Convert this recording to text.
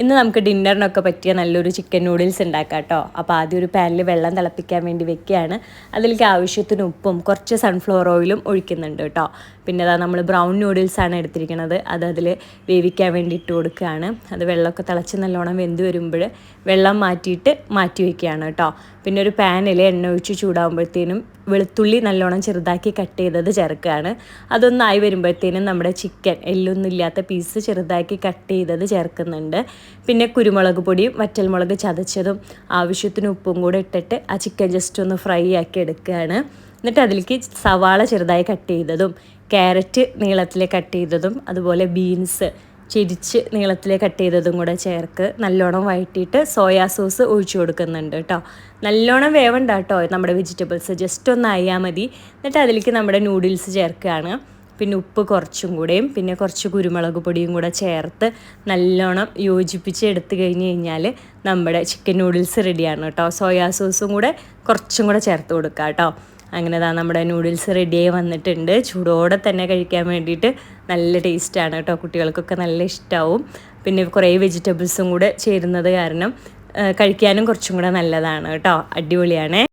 ഇന്ന് നമുക്ക് ഡിന്നറിനൊക്കെ പറ്റിയ നല്ലൊരു ചിക്കൻ നൂഡിൽസ് ഉണ്ടാക്കാം കേട്ടോ. അപ്പോൾ ആദ്യം ഒരു പാനിൽ വെള്ളം തിളപ്പിക്കാൻ വേണ്ടി വെക്കുകയാണ്. അതിലേക്ക് ആവശ്യത്തിന് ഉപ്പും കുറച്ച് സൺഫ്ലവർ ഓയിലും ഒഴിക്കുന്നുണ്ട് കേട്ടോ. പിന്നെ അതാ നമ്മൾ ബ്രൗൺ നൂഡിൽസാണ് എടുത്തിരിക്കുന്നത്. അതിൽ വേവിക്കാൻ വേണ്ടി ഇട്ട് കൊടുക്കുകയാണ്. അത് വെള്ളമൊക്കെ തിളച്ച് നല്ലോണം വെന്ത് വരുമ്പോൾ വെള്ളം മാറ്റി വയ്ക്കുകയാണ് കേട്ടോ. പിന്നെ ഒരു പാനിൽ എണ്ണ ഒഴിച്ച് ചൂടാകുമ്പോഴത്തേനും വെളുത്തുള്ളി നല്ലോണം ചെറുതാക്കി കട്ട് ചെയ്തത് ചേർക്കുകയാണ്. അതൊന്നായി വരുമ്പോഴത്തേനും നമ്മുടെ ചിക്കൻ എല്ലൊന്നും ഇല്ലാത്ത പീസ് ചെറുതാക്കി കട്ട് ചെയ്തത് ചേർക്കുന്നുണ്ട്. പിന്നെ കുരുമുളക് പൊടിയും വറ്റൽമുളക് ചതച്ചതും ആവശ്യത്തിന് ഉപ്പും കൂടെ ഇട്ടിട്ട് ആ ചിക്കൻ ജസ്റ്റ് ഒന്ന് ഫ്രൈ ആക്കി എടുക്കുകയാണ്. എന്നിട്ട് അതിലേക്ക് സവാള ചെറുതായി കട്ട് ചെയ്തതും ക്യാരറ്റ് നീളത്തിൽ കട്ട് ചെയ്തതും അതുപോലെ ബീൻസ് ചെരിച്ച് നീളത്തിൽ കട്ട് ചെയ്തതും കൂടെ ചേർക്ക് നല്ലോണം വഴറ്റിയിട്ട് സോയാ സോസ് ഒഴിച്ചു കൊടുക്കുന്നുണ്ട് കേട്ടോ. നല്ലോണം വേവണ്ട കേട്ടോ നമ്മുടെ വെജിറ്റബിൾസ്, ജസ്റ്റ് ഒന്ന് ആയാൽ മതി. എന്നിട്ട് അതിലേക്ക് നമ്മുടെ നൂഡിൽസ് ചേർക്കുകയാണ്. പിന്നെ ഉപ്പ് കുറച്ചും കൂടെയും പിന്നെ കുറച്ച് കുരുമുളക് പൊടിയും കൂടെ ചേർത്ത് നല്ലോണം യോജിപ്പിച്ച് എടുത്തു കഴിഞ്ഞാൽ നമ്മുടെ ചിക്കൻ നൂഡിൽസ് റെഡിയാണ് കേട്ടോ. സോയാ സോസും കൂടെ കുറച്ചും കൂടെ ചേർത്ത് കൊടുക്കുക കേട്ടോ. അങ്ങനെ നമ്മുടെ നൂഡിൽസ് റെഡിയായി വന്നിട്ടുണ്ട്. ചൂടോടെ തന്നെ കഴിക്കാൻ വേണ്ടിയിട്ട് നല്ല ടേസ്റ്റാണ് കേട്ടോ. കുട്ടികൾക്കൊക്കെ നല്ല ഇഷ്ടമാവും. പിന്നെ കുറേ വെജിറ്റബിൾസും കൂടെ ചേരുന്നത് കാരണം കഴിക്കാനും കുറച്ചും കൂടെ നല്ലതാണ് കേട്ടോ. അടിപൊളിയാണ്.